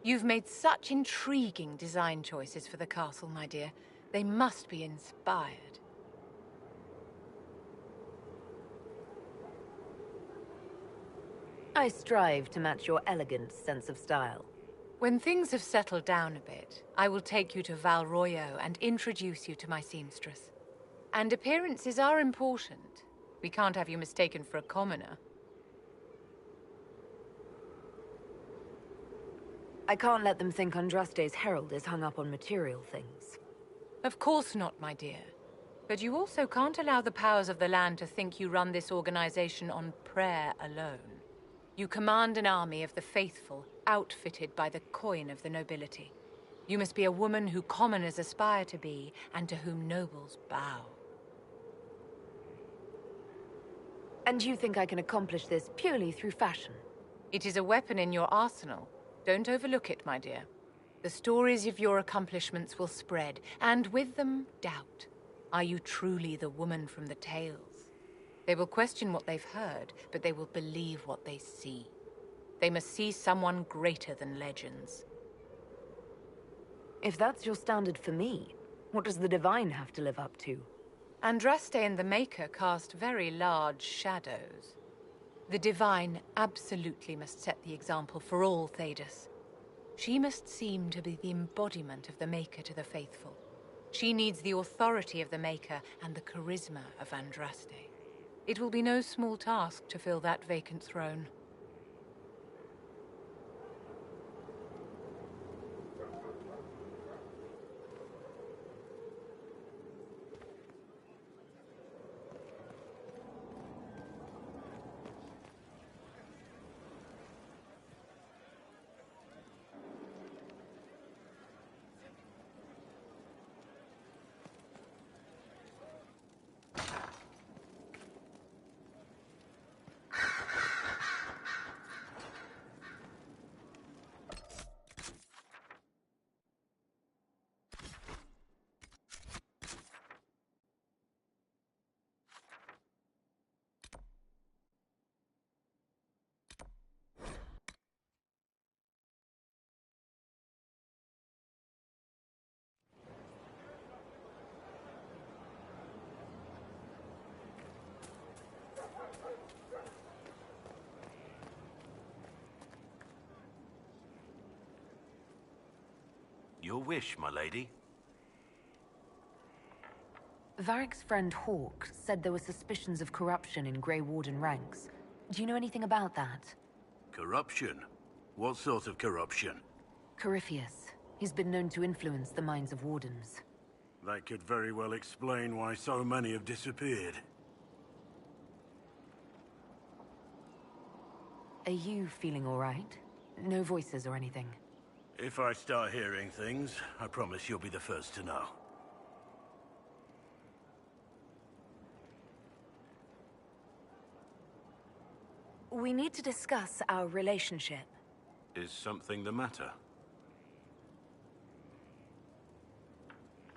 You've made such intriguing design choices for the castle, my dear. They must be inspired. I strive to match your elegant sense of style. When things have settled down a bit, I will take you to Val Royeaux and introduce you to my seamstress. And appearances are important. We can't have you mistaken for a commoner. I can't let them think Andraste's herald is hung up on material things. Of course not, my dear. But you also can't allow the powers of the land to think you run this organization on prayer alone. You command an army of the faithful, outfitted by the coin of the nobility. You must be a woman who commoners aspire to be, and to whom nobles bow. And you think I can accomplish this purely through fashion? It is a weapon in your arsenal. Don't overlook it, my dear. The stories of your accomplishments will spread, and with them, doubt. Are you truly the woman from the tales? They will question what they've heard, but they will believe what they see. They must see someone greater than legends. If that's your standard for me, what does the divine have to live up to? Andraste and the Maker cast very large shadows. The divine absolutely must set the example for all Thedas. She must seem to be the embodiment of the Maker to the faithful. She needs the authority of the Maker and the charisma of Andraste. It will be no small task to fill that vacant throne. Your wish, my lady. Varric's friend Hawke said there were suspicions of corruption in Grey Warden ranks. Do you know anything about that? Corruption? What sort of corruption? Corypheus. He's been known to influence the minds of Wardens. That could very well explain why so many have disappeared. Are you feeling all right? No voices or anything? If I start hearing things, I promise you'll be the first to know. We need to discuss our relationship. Is something the matter?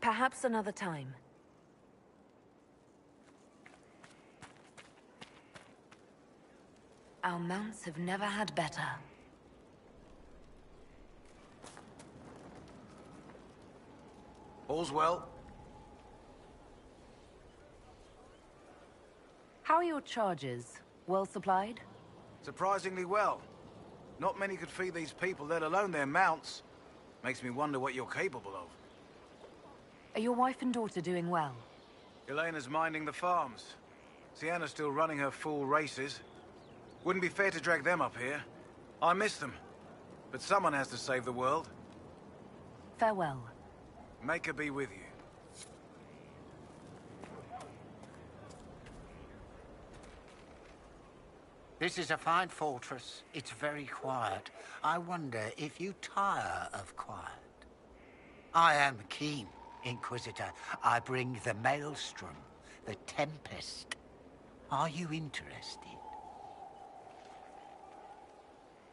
Perhaps another time. Our mounts have never had better. All's well. How are your charges? Well supplied? Surprisingly well. Not many could feed these people, let alone their mounts. Makes me wonder what you're capable of. Are your wife and daughter doing well? Elena's minding the farms. Sienna's still running her fool races. Wouldn't be fair to drag them up here. I miss them. But someone has to save the world. Farewell. Make her be with you. This is a fine fortress. It's very quiet. I wonder if you tire of quiet. I am keen, Inquisitor. I bring the Maelstrom, the Tempest. Are you interested?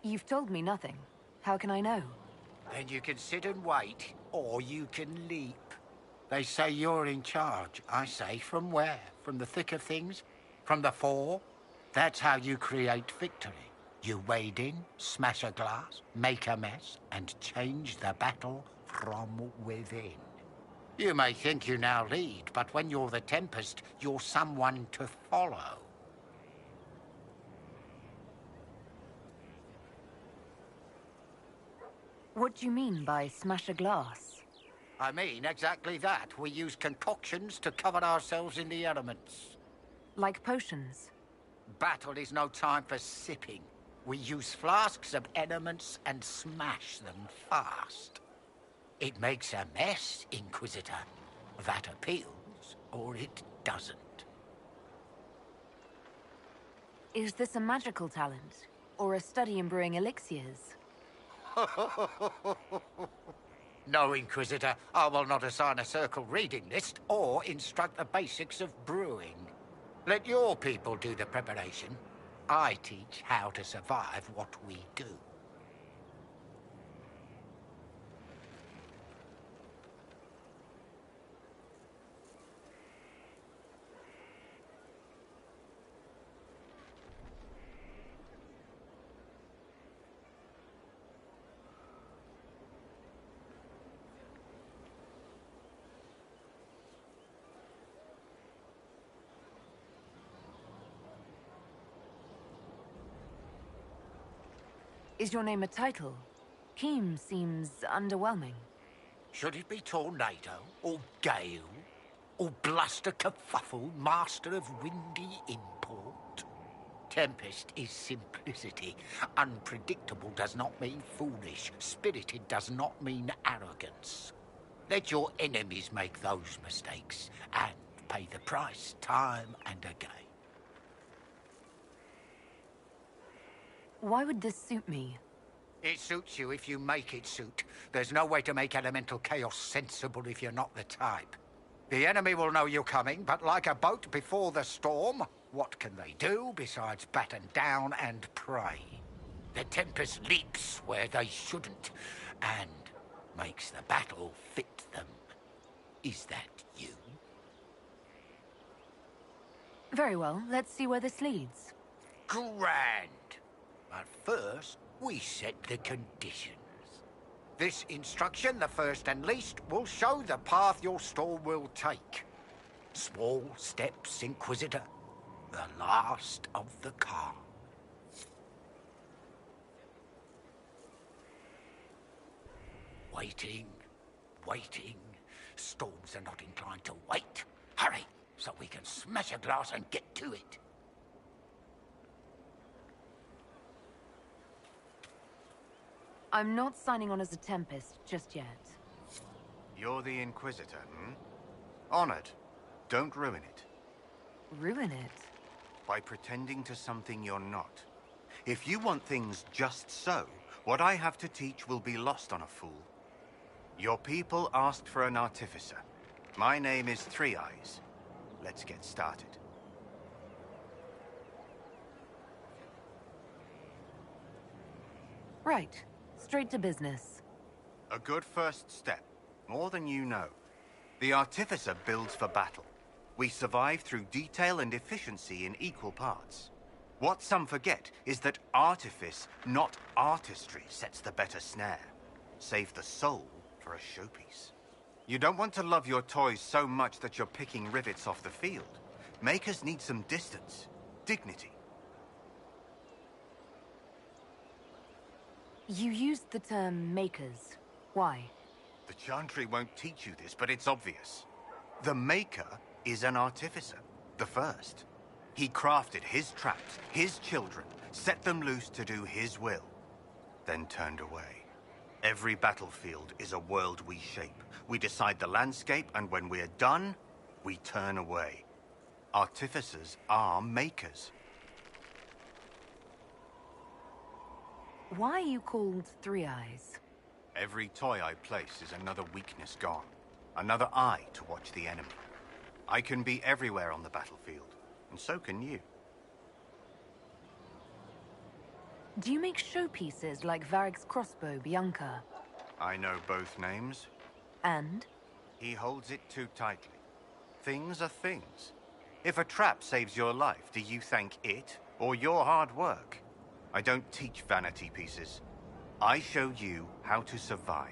You've told me nothing. How can I know? Then you can sit and wait, or you can leap. They say you're in charge. I say, from where? From the thick of things? From the fore? That's how you create victory. You wade in, smash a glass, make a mess, and change the battle from within. You may think you now lead, but when you're the Tempest, you're someone to follow. What do you mean by smash a glass? I mean exactly that. We use concoctions to cover ourselves in the elements. Like potions? Battle is no time for sipping. We use flasks of elements and smash them fast. It makes a mess, Inquisitor. That appeals, or it doesn't. Is this a magical talent? Or a study in brewing elixirs? No, Inquisitor. I will not assign a circle reading list or instruct the basics of brewing. Let your people do the preparation. I teach how to survive what we do. Is your name a title? Keem seems underwhelming. Should it be Tornado, or Gale, or Bluster Kerfuffle, Master of Windy Import? Tempest is simplicity. Unpredictable does not mean foolish. Spirited does not mean arrogance. Let your enemies make those mistakes, and pay the price time and again. Why would this suit me? It suits you if you make it suit. There's no way to make elemental chaos sensible if you're not the type. The enemy will know you're coming, but like a boat before the storm, what can they do besides batten down and pray? The Tempest leaps where they shouldn't, and makes the battle fit them. Is that you? Very well, let's see where this leads. Grand! But first, we set the conditions. This instruction, the first and least, will show the path your store will take. Small steps, Inquisitor. The last of the calm. Waiting, waiting. Storms are not inclined to wait. Hurry, so we can smash a glass and get to it. I'm not signing on as a Tempest just yet. You're the Inquisitor, hmm? Honored. Don't ruin it. Ruin it? By pretending to something you're not. If you want things just so, what I have to teach will be lost on a fool. Your people asked for an artificer. My name is Three Eyes. Let's get started. Right. Straight to business. A good first step. More than you know. The artificer builds for battle. We survive through detail and efficiency in equal parts. What some forget is that artifice, not artistry, sets the better snare. Save the soul for a showpiece. You don't want to love your toys so much that you're picking rivets off the field. Makers need some distance, dignity. You used the term makers. Why? The Chantry won't teach you this, but it's obvious. The Maker is an artificer, the first. He crafted his traps, his children, set them loose to do his will, then turned away. Every battlefield is a world we shape. We decide the landscape, and when we're done, we turn away. Artificers are makers. Why are you called Three Eyes? Every toy I place is another weakness gone. Another eye to watch the enemy. I can be everywhere on the battlefield, and so can you. Do you make showpieces like Varric's crossbow, Bianca? I know both names. And? He holds it too tightly. Things are things. If a trap saves your life, do you thank it or your hard work? I don't teach vanity pieces. I show you how to survive.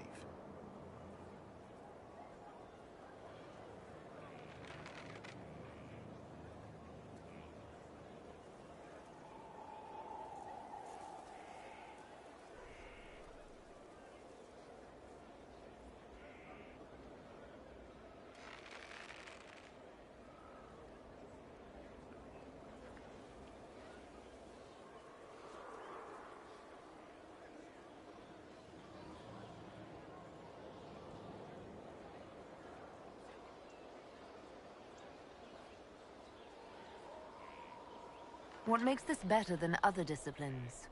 What makes this better than other disciplines?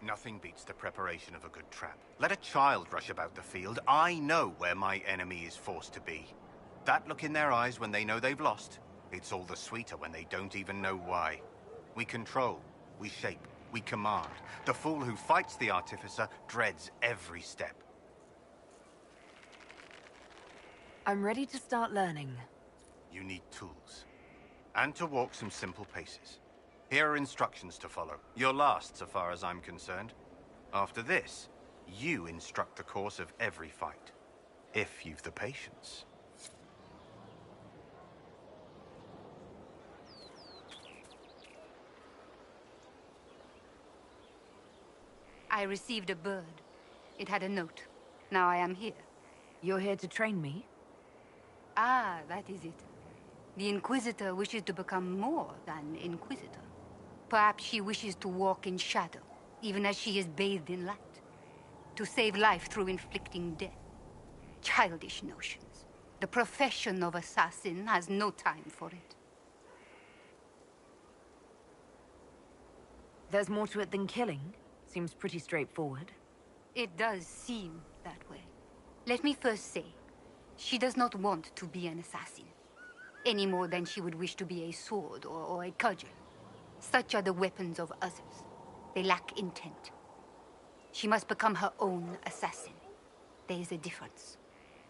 Nothing beats the preparation of a good trap. Let a child rush about the field. I know where my enemy is forced to be. That look in their eyes when they know they've lost, it's all the sweeter when they don't even know why. We control, we shape, we command. The fool who fights the Artificer dreads every step. I'm ready to start learning. You need tools. And to walk some simple paces. Here are instructions to follow. Your last, so far as I'm concerned. After this, you instruct the course of every fight. If you've the patience. I received a bird. It had a note. Now I am here. You're here to train me? Ah, that is it. The Inquisitor wishes to become more than Inquisitor. Perhaps she wishes to walk in shadow, even as she is bathed in light. To save life through inflicting death. Childish notions. The profession of assassin has no time for it. There's more to it than killing. Seems pretty straightforward. It does seem that way. Let me first say, she does not want to be an assassin. Any more than she would wish to be a sword or a cudgel. Such are the weapons of others. They lack intent. She must become her own assassin. There is a difference.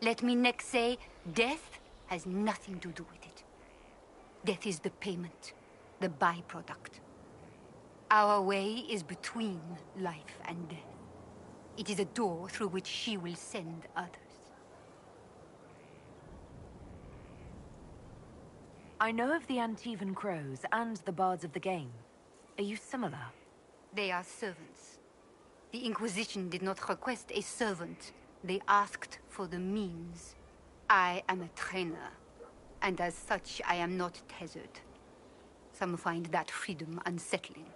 Let me next say, death has nothing to do with it. Death is the payment, the byproduct. Our way is between life and death. It is a door through which she will send others. I know of the Antivan Crows and the Bards of the Game. Are you similar? They are servants. The Inquisition did not request a servant. They asked for the means. I am a trainer, and as such I am not tethered. Some find that freedom unsettling.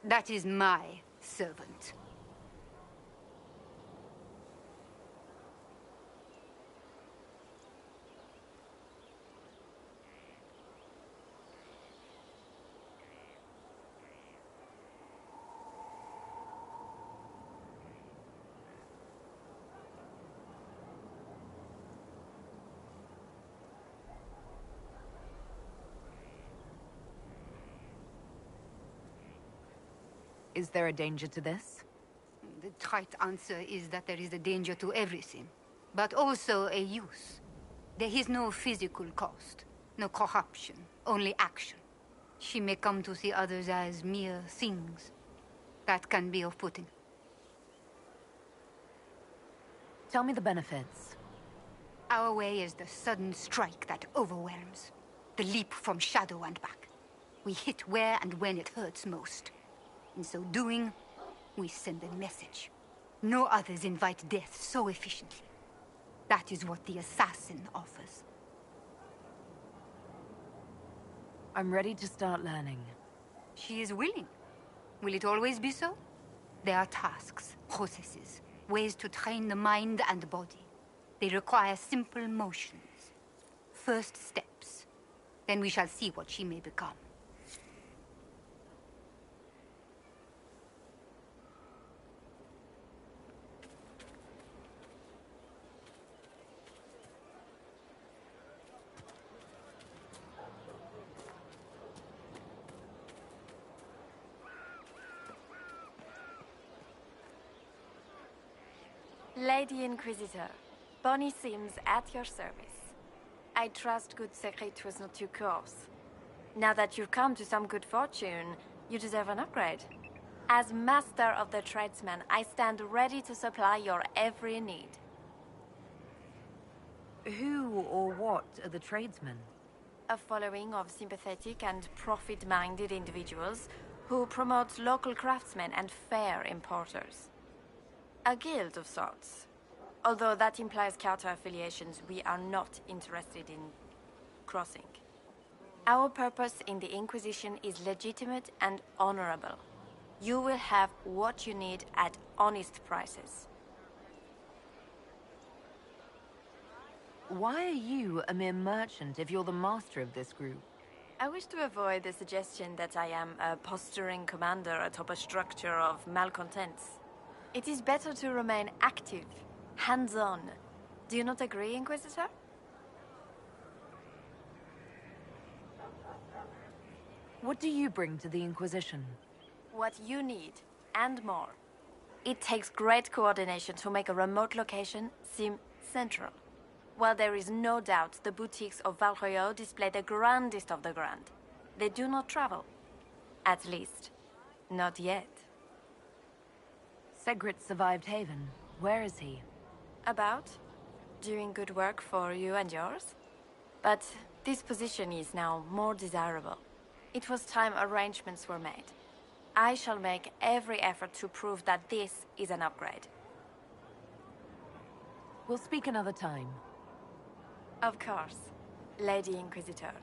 That is my servant. Is there a danger to this? The trite answer is that there is a danger to everything, but also a use. There is no physical cost, no corruption, only action. She may come to see others as mere things. That can be off-putting. Tell me the benefits. Our way is the sudden strike that overwhelms. The leap from shadow and back. We hit where and when it hurts most. In so doing, we send a message. No others invite death so efficiently. That is what the assassin offers. I'm ready to start learning. She is willing. Will it always be so? There are tasks, processes, ways to train the mind and body. They require simple motions. First steps. Then we shall see what she may become. Lady Inquisitor, Bonnie Sims at your service. I trust good secret was not too coarse. Now that you've come to some good fortune, you deserve an upgrade. As master of the tradesmen, I stand ready to supply your every need. Who or what are the tradesmen? A following of sympathetic and profit-minded individuals who promote local craftsmen and fair importers. A guild of sorts. Although that implies counter-affiliations we are not interested in crossing. Our purpose in the Inquisition is legitimate and honorable. You will have what you need at honest prices. Why are you a mere merchant if you're the master of this group? I wish to avoid the suggestion that I am a posturing commander atop a structure of malcontents. It is better to remain active, hands-on. Do you not agree, Inquisitor? What do you bring to the Inquisition? What you need, and more. It takes great coordination to make a remote location seem central. While there is no doubt the boutiques of Valroyo display the grandest of the grand, they do not travel. At least, not yet. Segrit survived Haven. Where is he? About? Doing good work for you and yours? But this position is now more desirable. It was time arrangements were made. I shall make every effort to prove that this is an upgrade. We'll speak another time. Of course, Lady Inquisitor.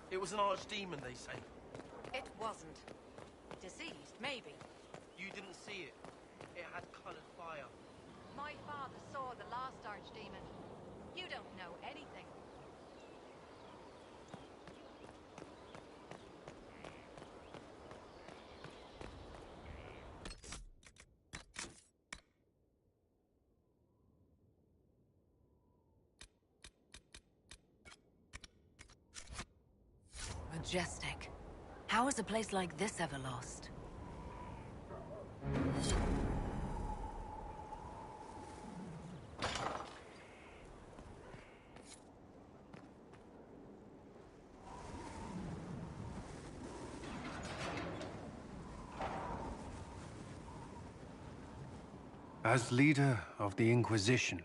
It was an archdemon, they say. It wasn't. Diseased, maybe. You didn't see it. It had coloured fire. My father saw the last archdemon. You don't know anything. Majestic. How is a place like this ever lost? As leader of the Inquisition,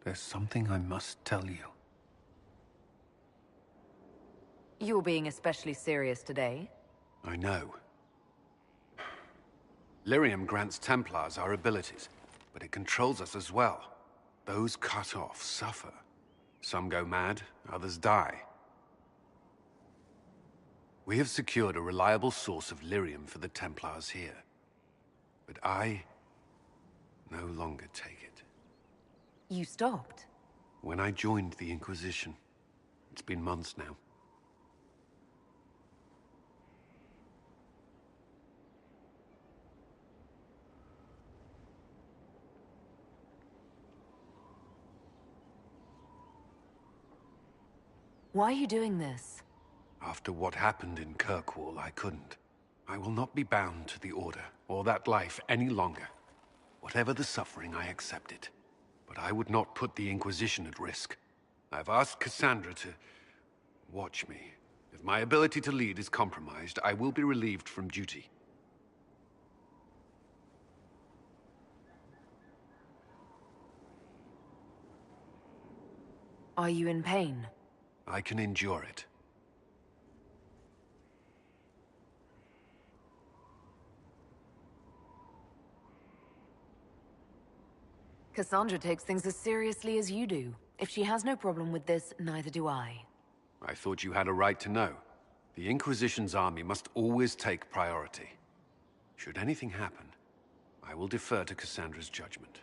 there's something I must tell you. You're being especially serious today. I know. Lyrium grants Templars our abilities, but it controls us as well. Those cut off suffer. Some go mad, others die. We have secured a reliable source of Lyrium for the Templars here. But I no longer take it. You stopped? When I joined the Inquisition. It's been months now. Why are you doing this? After what happened in Kirkwall, I couldn't. I will not be bound to the Order, or that life any longer. Whatever the suffering, I accept it. But I would not put the Inquisition at risk. I've asked Cassandra to watch me. If my ability to lead is compromised, I will be relieved from duty. Are you in pain? I can endure it. Cassandra takes things as seriously as you do. If she has no problem with this, neither do I. I thought you had a right to know. The Inquisition's army must always take priority. Should anything happen, I will defer to Cassandra's judgment.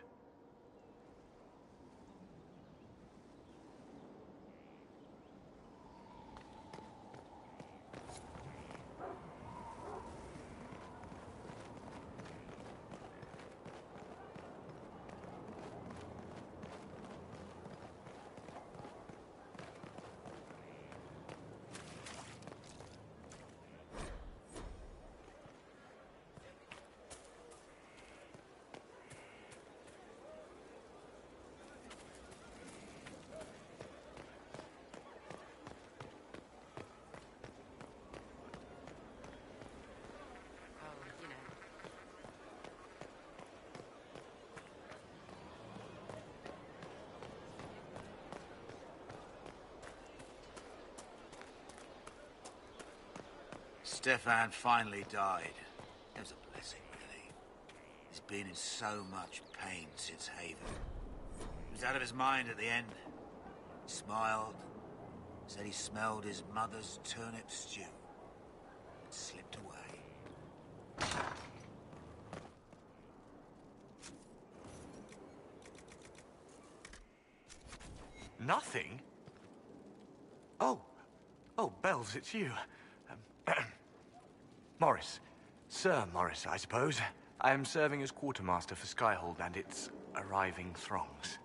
Stefan finally died. It was a blessing, really. He's been in so much pain since Haven. He was out of his mind at the end. He smiled, said he smelled his mother's turnip stew, and slipped away. Nothing? Oh, Bells, it's you. Morris. Sir Morris, I suppose. I am serving as quartermaster for Skyhold and its arriving throngs.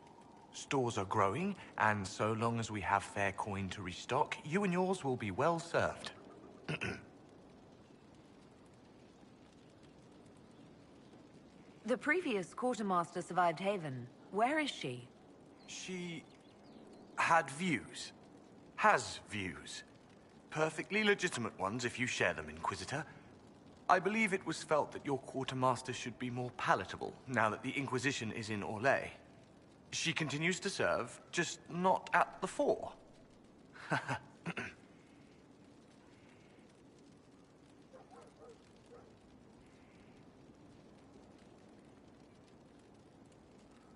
Stores are growing, and so long as we have fair coin to restock, you and yours will be well served. The previous quartermaster survived Haven. Where is she? She had views. Has views. Perfectly legitimate ones if you share them, Inquisitor. I believe it was felt that your quartermaster should be more palatable now that the Inquisition is in Orlais. She continues to serve, just not at the fore.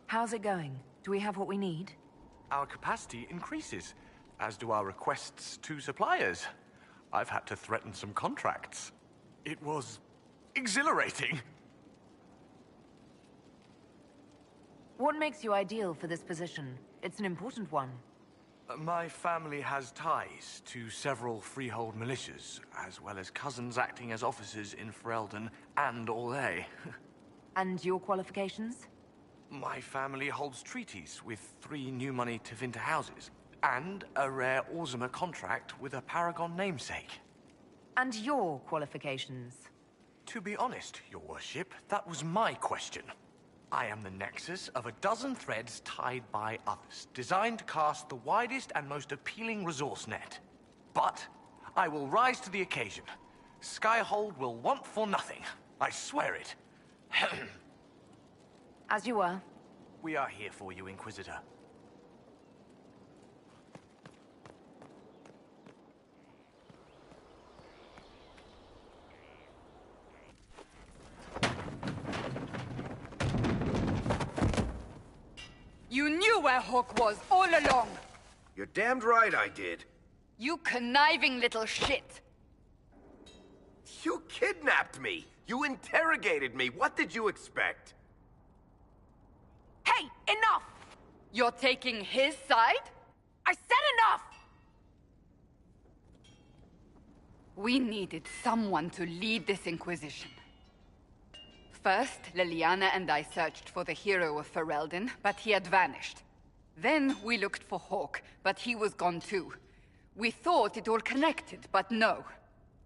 How's it going? Do we have what we need? Our capacity increases, as do our requests to suppliers. I've had to threaten some contracts. It was exhilarating. What makes you ideal for this position? It's an important one. My family has ties to several freehold militias, as well as cousins acting as officers in Ferelden and Orlais. And your qualifications? My family holds treaties with 3 new money Tevinter houses, and a rare Orzuma contract with a Paragon namesake. And your qualifications? To be honest, your worship, that was my question. I am the nexus of a dozen threads tied by others, designed to cast the widest and most appealing resource net. But I will rise to the occasion. Skyhold will want for nothing. I swear it. As you were. We are here for you, Inquisitor. You knew where Hawk was all along! You're damned right I did. You conniving little shit! You kidnapped me! You interrogated me! What did you expect? Hey, enough! You're taking his side? I said enough! We needed someone to lead this Inquisition. First, Liliana and I searched for the hero of Ferelden, but he had vanished. Then we looked for Hawk, but he was gone too. We thought it all connected, but no.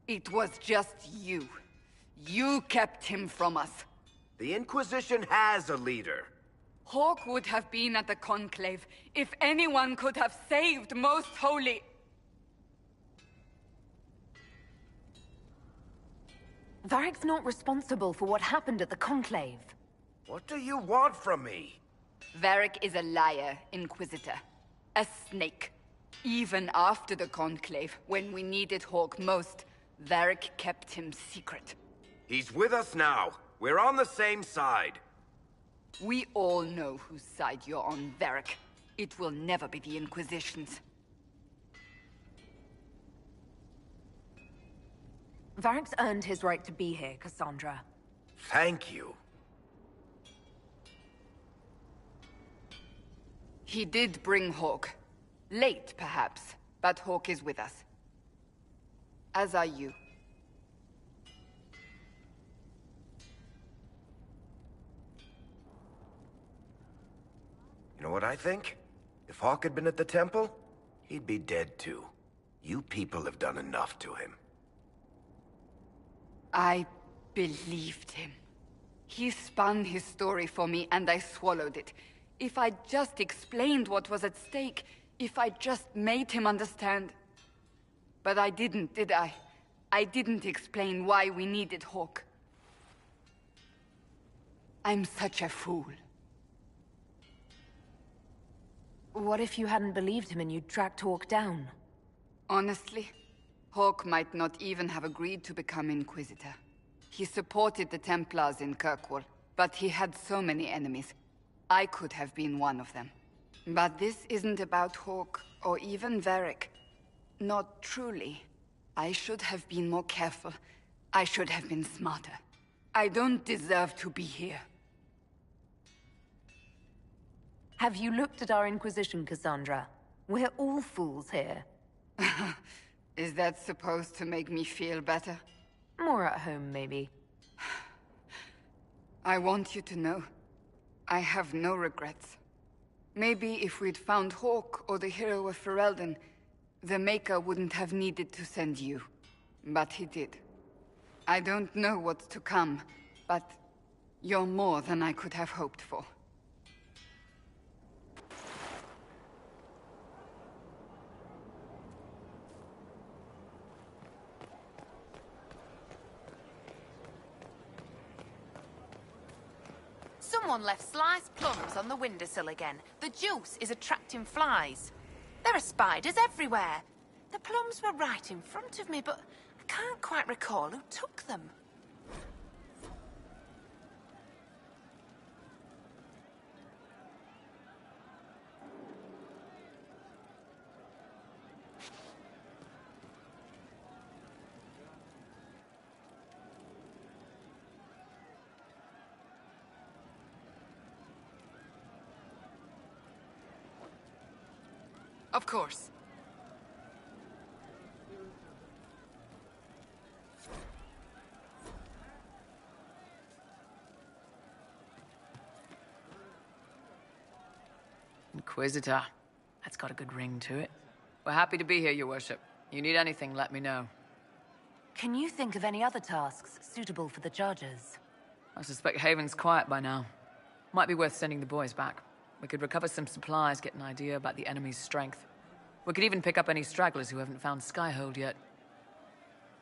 It was just you. You kept him from us. The Inquisition has a leader. Hawk would have been at the Conclave if anyone could have saved Most Holy... Varric's not responsible for what happened at the Conclave. What do you want from me? Varric is a liar, Inquisitor. A snake. Even after the Conclave, when we needed Hawk most, Varric kept him secret. He's with us now. We're on the same side. We all know whose side you're on, Varric. It will never be the Inquisition's. Varric's earned his right to be here, Cassandra. Thank you. He did bring Hawk. Late, perhaps, but Hawk is with us. As are you. You know what I think? If Hawk had been at the temple, he'd be dead too. You people have done enough to him. I believed him. He spun his story for me, and I swallowed it. If I just explained what was at stake, if I just made him understand... But I didn't, did I? I didn't explain why we needed Hawk. I'm such a fool. What if you hadn't believed him and you'd tracked Hawk down? Honestly, Roque might not even have agreed to become Inquisitor. He supported the Templars in Kirkwall, but he had so many enemies. I could have been one of them. But this isn't about Roque, or even Varric. Not truly. I should have been more careful. I should have been smarter. I don't deserve to be here. Have you looked at our Inquisition, Cassandra? We're all fools here. Is that supposed to make me feel better? More at home, maybe. I want you to know, I have no regrets. Maybe if we'd found Roque or the hero of Ferelden, the Maker wouldn't have needed to send you. But he did. I don't know what's to come, but you're more than I could have hoped for. Someone left sliced plums on the windowsill again. The juice is attracting flies. There are spiders everywhere. The plums were right in front of me, but I can't quite recall who took them. Of course. Inquisitor. That's got a good ring to it. We're happy to be here, Your Worship. You need anything, let me know. Can you think of any other tasks suitable for the Chargers? I suspect Haven's quiet by now. Might be worth sending the boys back. We could recover some supplies, get an idea about the enemy's strength. We could even pick up any stragglers who haven't found Skyhold yet.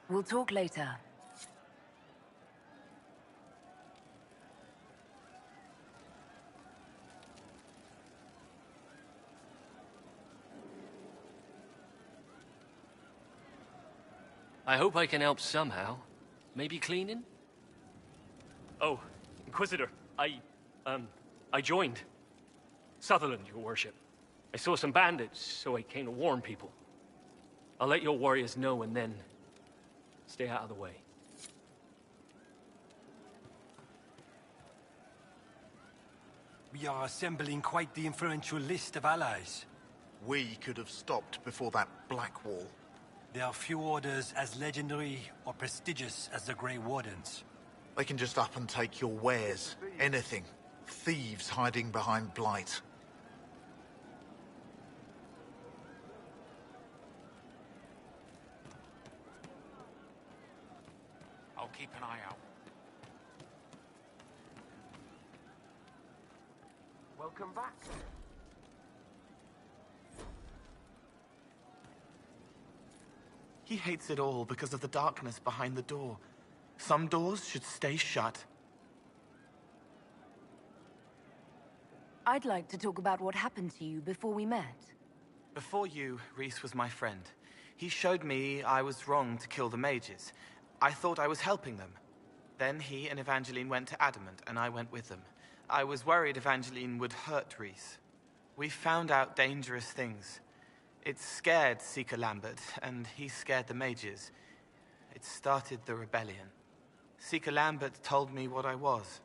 We'll talk later. I hope I can help somehow. Maybe cleaning? Oh, Inquisitor, I joined. Sutherland, Your Worship. I saw some bandits, so I came to warn people. I'll let your warriors know and then stay out of the way. We are assembling quite the influential list of allies. We could have stopped before that Black Wall. There are few orders as legendary or prestigious as the Grey Wardens. They can just up and take your wares. Anything. Thieves hiding behind Blight. I'll keep an eye out. Welcome back. He hates it all because of the darkness behind the door. Some doors should stay shut. I'd like to talk about what happened to you before we met. Before you, Rhys was my friend. He showed me I was wrong to kill the mages. I thought I was helping them. Then he and Evangeline went to Adamant, and I went with them. I was worried Evangeline would hurt Rhys. We found out dangerous things. It scared Seeker Lambert, and he scared the mages. It started the rebellion. Seeker Lambert told me what I was.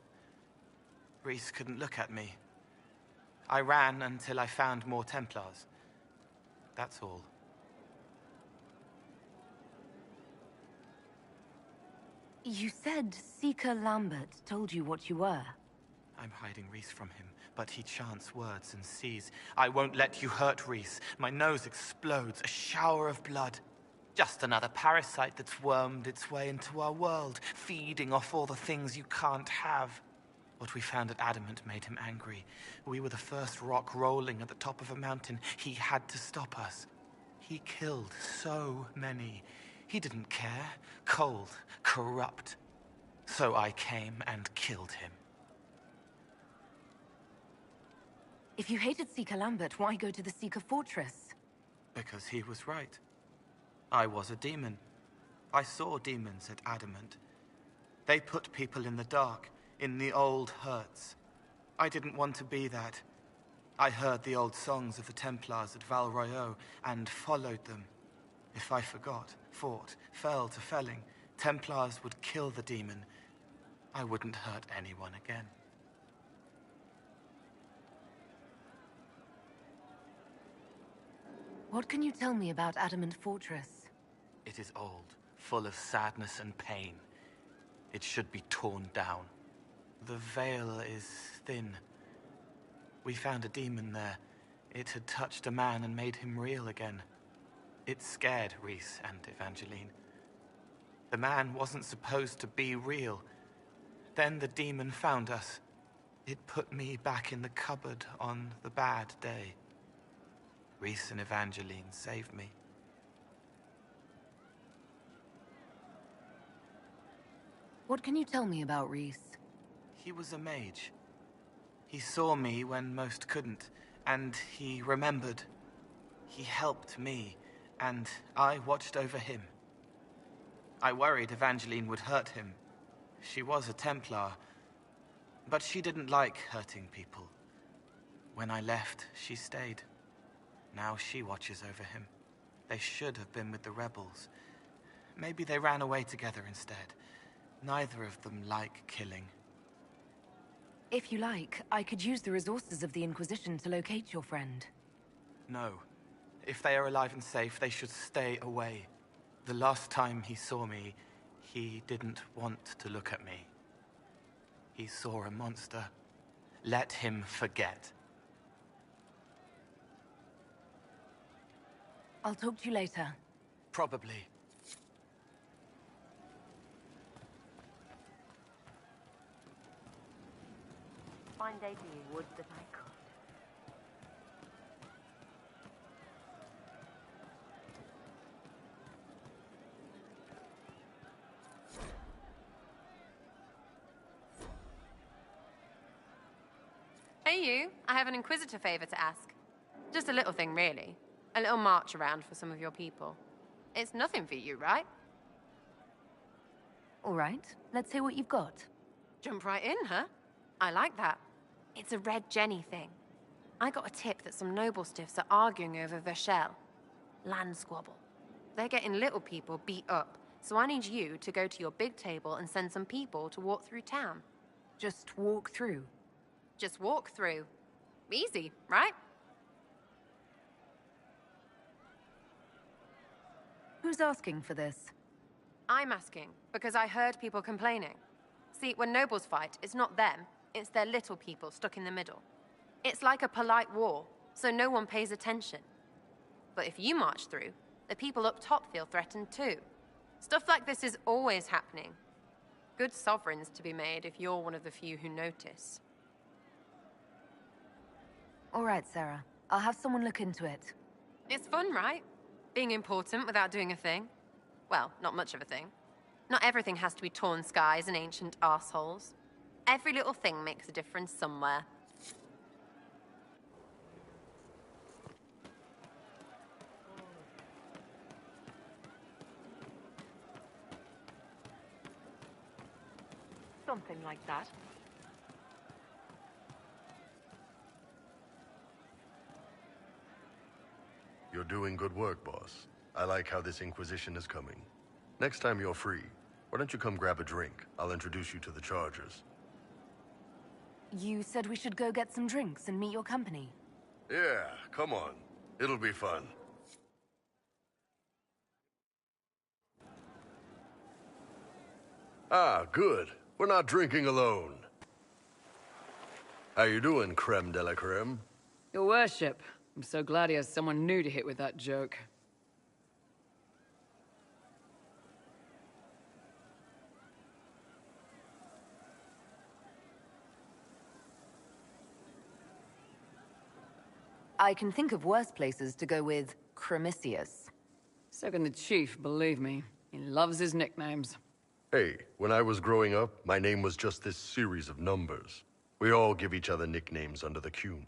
Rhys couldn't look at me. I ran until I found more Templars. That's all. You said Seeker Lambert told you what you were. I'm hiding Rhys from him, but he chants words and sees. I won't let you hurt Rhys. My nose explodes, a shower of blood. Just another parasite that's wormed its way into our world, feeding off all the things you can't have. What we found at Adamant made him angry. We were the first rock rolling at the top of a mountain. He had to stop us. He killed so many. He didn't care. Cold, corrupt. So I came and killed him. If you hated Seeker Lambert, why go to the Seeker Fortress? Because he was right. I was a demon. I saw demons at Adamant. They put people in the dark, in the old hurts. I didn't want to be that. I heard the old songs of the Templars at Val Royeaux and followed them. If I forgot, fought, fell to felling, Templars would kill the demon. I wouldn't hurt anyone again. What can you tell me about Adamant Fortress? It is old, full of sadness and pain. It should be torn down. The veil is thin. We found a demon there. It had touched a man and made him real again. It scared Rhys and Evangeline. The man wasn't supposed to be real. Then the demon found us. It put me back in the cupboard on the bad day. Rhys and Evangeline saved me. What can you tell me about Rhys? He was a mage. He saw me when most couldn't, and he remembered. He helped me, and I watched over him. I worried Evangeline would hurt him. She was a Templar, but she didn't like hurting people. When I left, she stayed. Now she watches over him. They should have been with the rebels. Maybe they ran away together instead. Neither of them like killing. If you like, I could use the resources of the Inquisition to locate your friend. No. If they are alive and safe, they should stay away. The last time he saw me, he didn't want to look at me. He saw a monster. Let him forget. I'll talk to you later. Probably. Find AD would that I could. Hey you, I have an Inquisitor favor to ask. Just a little thing, really. A little march around for some of your people. It's nothing for you, right? All right, let's hear what you've got. Jump right in, huh? I like that. It's a Red Jenny thing. I got a tip that some noble stiffs are arguing over Vershel. Land squabble. They're getting little people beat up, so I need you to go to your big table and send some people to walk through town. Just walk through? Just walk through. Easy, right? Who's asking for this? I'm asking, because I heard people complaining. See, when nobles fight, it's not them, it's their little people stuck in the middle. It's like a polite war, so no one pays attention. But if you march through, the people up top feel threatened too. Stuff like this is always happening. Good sovereigns to be made if you're one of the few who notice. All right, Sarah. I'll have someone look into it. It's fun, right? Being important without doing a thing. Well, not much of a thing. Not everything has to be torn skies and ancient arseholes. Every little thing makes a difference somewhere. Something like that. You're doing good work, boss. I like how this Inquisition is coming. Next time you're free, why don't you come grab a drink? I'll introduce you to the Chargers. You said we should go get some drinks and meet your company. Yeah, come on. It'll be fun. Ah, good. We're not drinking alone. How you doing, creme de la creme? Your worship. I'm so glad he has someone new to hit with that joke. I can think of worse places to go with Cremisius. So can the chief, believe me. He loves his nicknames. Hey, when I was growing up, my name was just this series of numbers. We all give each other nicknames under the Qun.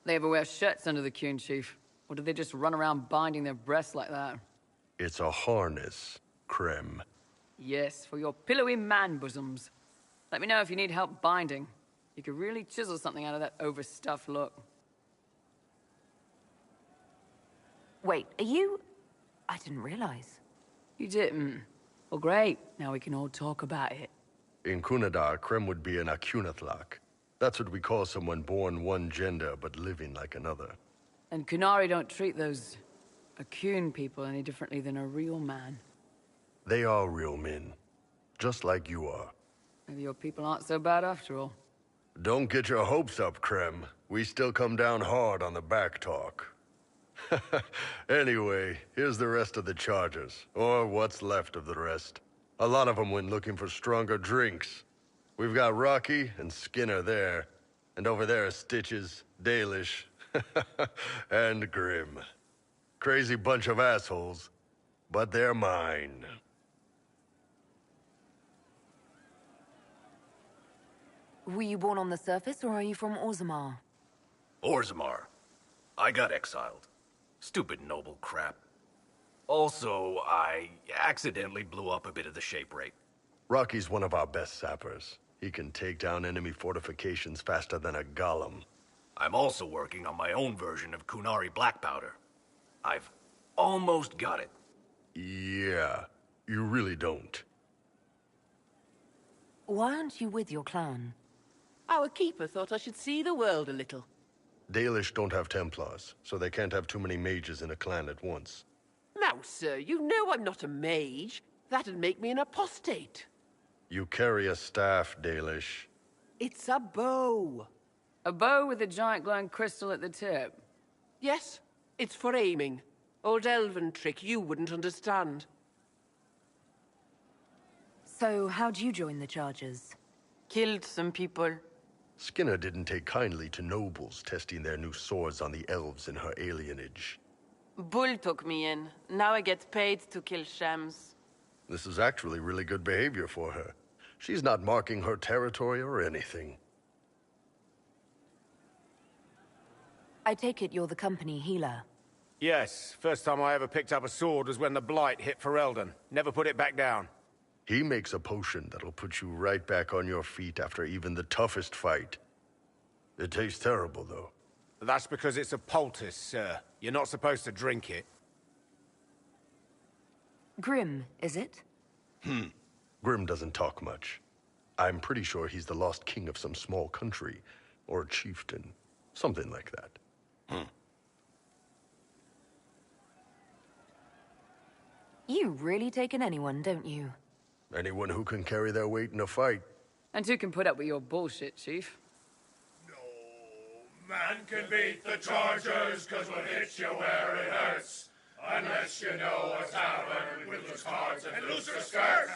They ever wear shirts under the Qun, chief? Or do they just run around binding their breasts like that? It's a harness, Krem. Yes, for your pillowy man bosoms. Let me know if you need help binding. You could really chisel something out of that overstuffed look. Wait, are you... I didn't realize. You didn't? Well, great. Now we can all talk about it. In Kunadar, Krem would be an Akunatlak. That's what we call someone born one gender but living like another. And Kunari don't treat those Akun people any differently than a real man. They are real men, just like you are. Maybe your people aren't so bad after all. Don't get your hopes up, Krem. We still come down hard on the back talk. Anyway, here's the rest of the charges, or what's left of the rest. A lot of them went looking for stronger drinks. We've got Roque and Skinner there, and over there are Stitches, Dalish, and Grim. Crazy bunch of assholes, but they're mine. Were you born on the surface, or are you from Orzammar? Orzammar. I got exiled. Stupid noble crap. Also, I accidentally blew up a bit of the shape rate. Rocky's one of our best sappers. He can take down enemy fortifications faster than a golem. I'm also working on my own version of Kunari black powder. I've almost got it. Yeah, you really don't. Why aren't you with your clan? Our keeper thought I should see the world a little. Dalish don't have Templars, so they can't have too many mages in a clan at once. Now, sir, you know I'm not a mage. That'd make me an apostate. You carry a staff, Dalish. It's a bow. A bow with a giant glowing crystal at the tip? Yes, it's for aiming. Old elven trick you wouldn't understand. So, how'd you join the charges? Killed some people. Skinner didn't take kindly to nobles testing their new swords on the elves in her alienage. Bull took me in. Now I get paid to kill shams. This is actually really good behavior for her. She's not marking her territory or anything. I take it you're the company healer. Yes, first time I ever picked up a sword was when the Blight hit Ferelden. Never put it back down. He makes a potion that'll put you right back on your feet after even the toughest fight. It tastes terrible, though. That's because it's a poultice, sir. You're not supposed to drink it. Grim, is it? Grim doesn't talk much. I'm pretty sure he's the lost king of some small country, or a chieftain. Something like that. You really take in anyone, don't you? Anyone who can carry their weight in a fight. And who can put up with your bullshit, Chief? Man can beat the Chargers, cause what hits you where it hurts. Unless you know what's happened with loose cards and looser skirts.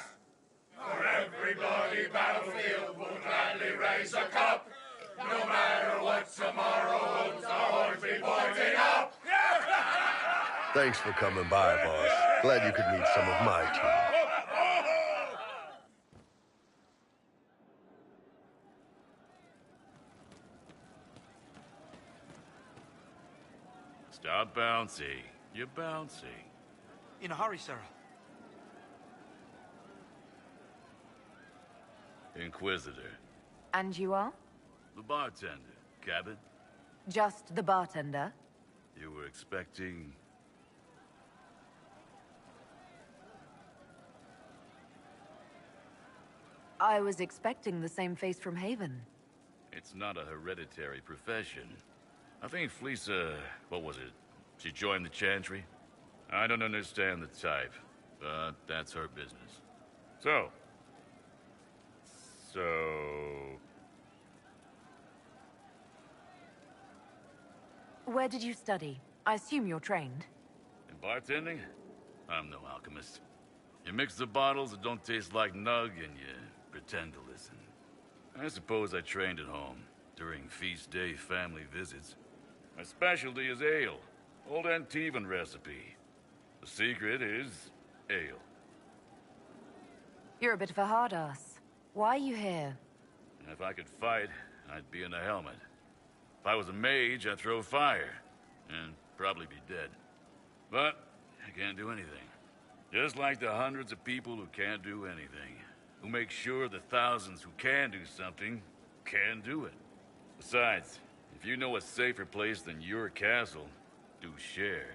For every bloody battlefield will gladly raise a cup. No matter what tomorrow holds, our horns be pointing up. Thanks for coming by, boss. Glad you could meet some of my team. Stop bouncy. You're bouncy. In a hurry, sir. Inquisitor. And you are? The bartender. Cabot. Just the bartender? You were expecting... I was expecting the same face from Haven. It's not a hereditary profession. I think Fleesa, what was it? She joined the Chantry? I don't understand the type, but that's her business. So... Where did you study? I assume you're trained. In bartending? I'm no alchemist. You mix the bottles that don't taste like nug and you pretend to listen. I suppose I trained at home, during feast day family visits. My specialty is ale. Old Antivan recipe. The secret is ale. You're a bit of a hard ass. Why are you here? If I could fight, I'd be in a helmet. If I was a mage, I'd throw fire. And probably be dead. But I can't do anything. Just like the hundreds of people who can't do anything, who make sure the thousands who can do something can do it. Besides, if you know a safer place than your castle, do share.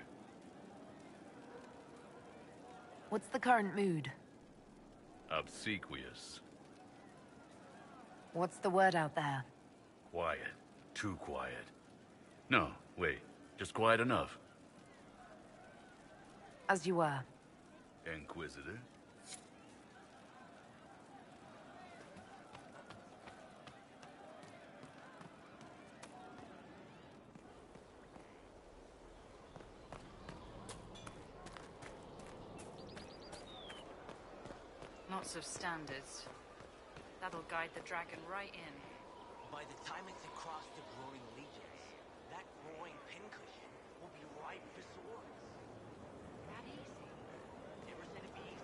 What's the current mood? Obsequious. What's the word out there? Quiet. Too quiet. No, wait. Just quiet enough. As you were. Inquisitor? Lots of standards. That'll guide the dragon right in. By the time it's across the growing legions, that growing pincushion will be ripe for swords. Not easy. Never said it'd be easy.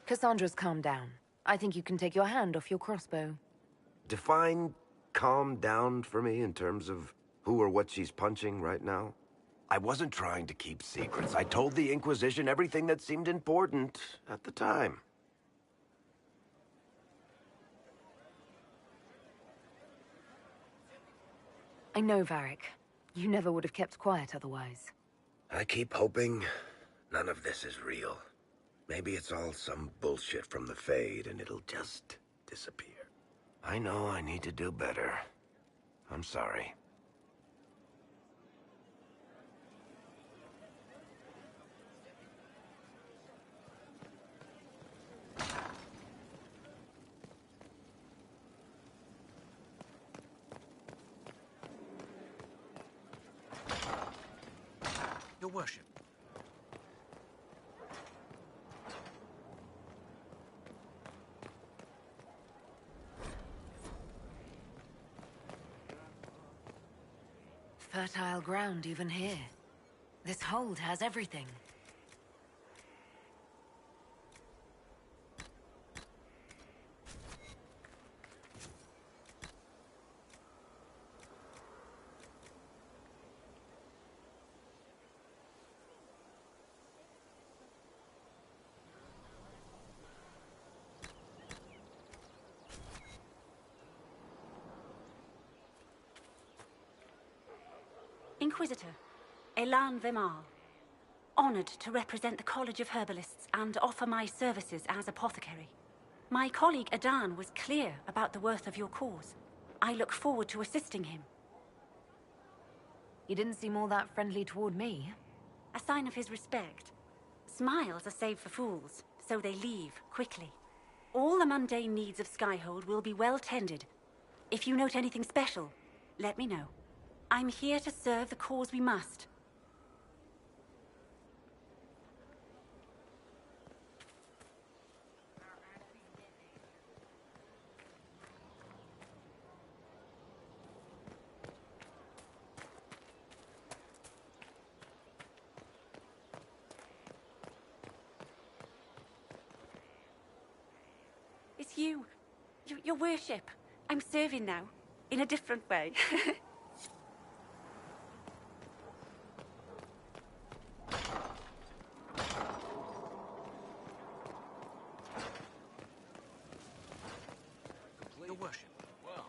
Cassandra's calmed down. I think you can take your hand off your crossbow. Define calm down for me in terms of who or what she's punching right now. I wasn't trying to keep secrets. I told the Inquisition everything that seemed important at the time. I know, Varric. You never would have kept quiet otherwise. I keep hoping none of this is real. Maybe it's all some bullshit from the Fade and it'll just disappear. I know I need to do better. I'm sorry. Your worship. Fertile ground even here. This hold has everything. Inquisitor, Elan Vemar. Honored to represent the College of Herbalists and offer my services as apothecary. My colleague Adan was clear about the worth of your cause. I look forward to assisting him. He didn't seem all that friendly toward me. A sign of his respect. Smiles are saved for fools, so they leave quickly. All the mundane needs of Skyhold will be well tended. If you note anything special, let me know. I'm here to serve the cause we must. It's you. Your worship. I'm serving now, in a different way. Your worship. Well,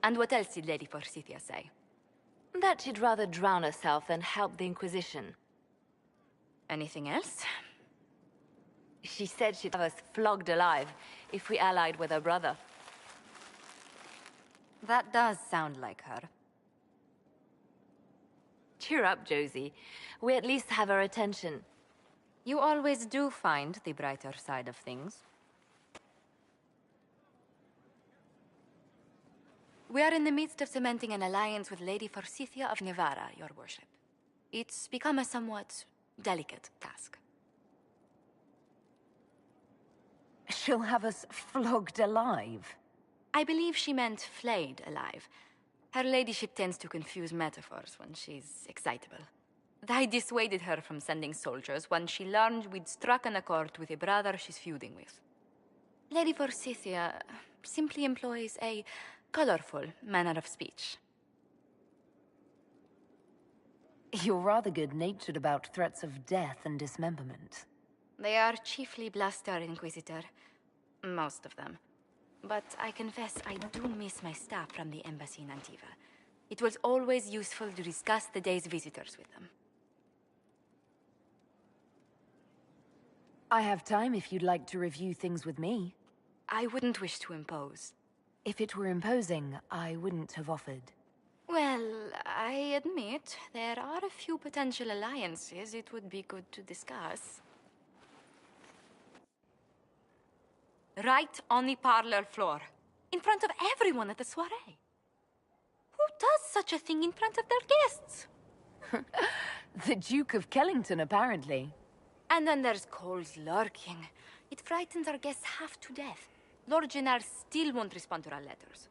And what else did Lady Forsythia say? That she'd rather drown herself than help the Inquisition. Anything else? She said she'd have us flogged alive if we allied with her brother. That does sound like her. Cheer up, Josie. We at least have her attention. You always do find the brighter side of things. We are in the midst of cementing an alliance with Lady Forsythia of Navarra, your worship. It's become a somewhat delicate task. She'll have us flogged alive. I believe she meant flayed alive. Her ladyship tends to confuse metaphors when she's excitable. I dissuaded her from sending soldiers when she learned we'd struck an accord with a brother she's feuding with. Lady Forsythia simply employs a colorful manner of speech. You're rather good-natured about threats of death and dismemberment. They are chiefly bluster, Inquisitor. Most of them. But I confess I do miss my staff from the embassy in Antiva. It was always useful to discuss the day's visitors with them. I have time if you'd like to review things with me. I wouldn't wish to impose. If it were imposing, I wouldn't have offered. Well, I admit there are a few potential alliances it would be good to discuss. Right on the parlor floor, in front of everyone at the soiree. Who does such a thing in front of their guests? The Duke of Kellington, apparently. And then there's Cole's lurking. It frightens our guests half to death. Lord Jennar still won't respond to our letters.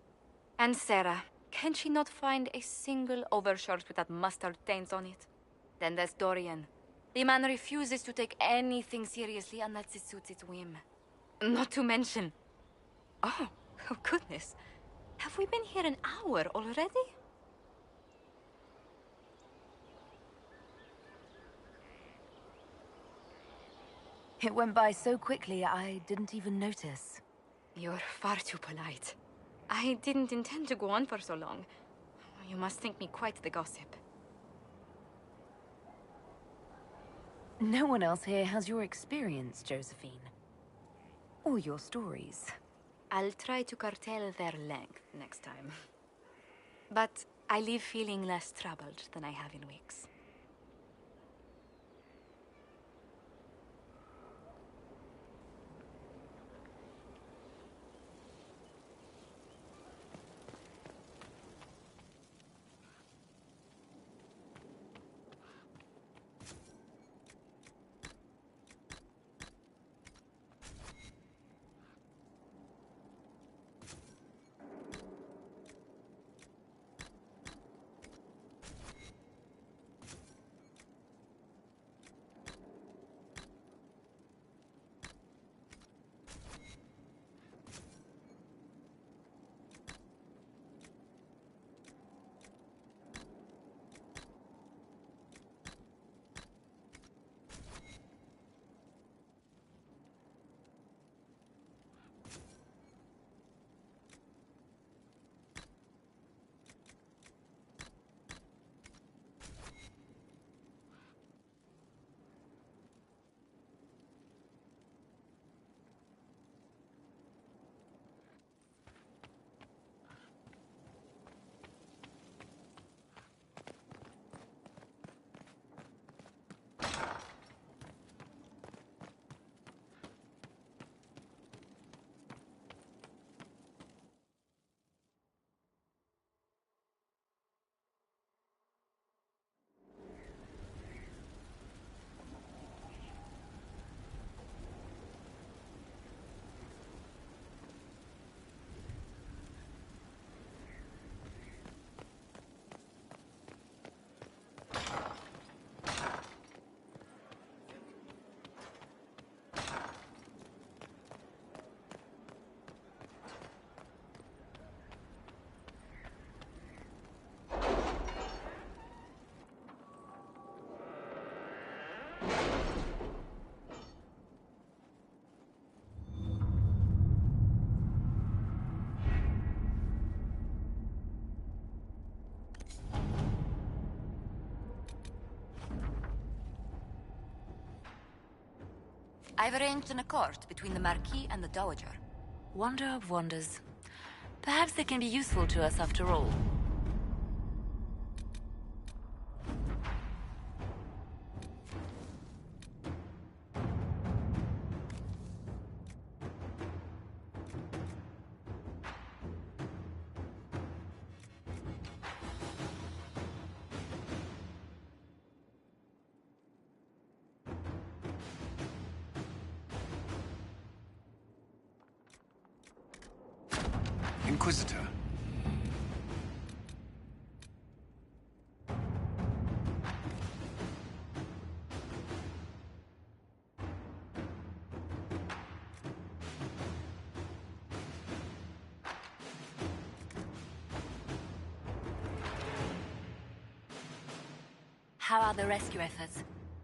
And Sarah, can she not find a single overshirt without mustard stains on it? Then there's Dorian. The man refuses to take anything seriously unless it suits its whim. Not to mention... Oh goodness. Have we been here an hour already? It went by so quickly, I didn't even notice. You're far too polite. I didn't intend to go on for so long. You must think me quite the gossip. No one else here has your experience, Josephine. Or your stories. I'll try to curtail their length next time. But I leave feeling less troubled than I have in weeks. I've arranged an accord between the Marquis and the Dowager. Wonder of wonders. Perhaps they can be useful to us after all. Inquisitor. How are the rescue efforts?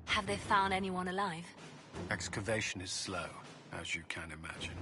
Have they found anyone alive? Excavation is slow, as you can imagine.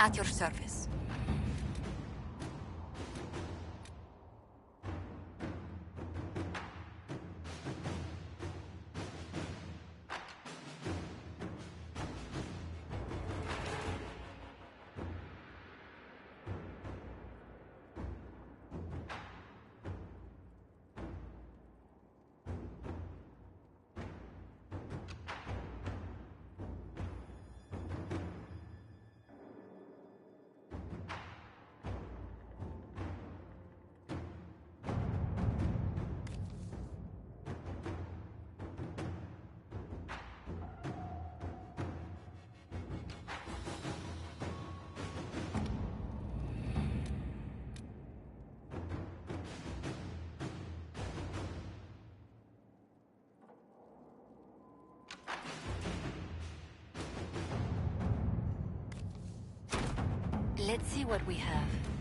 At your service. Let's see what we have.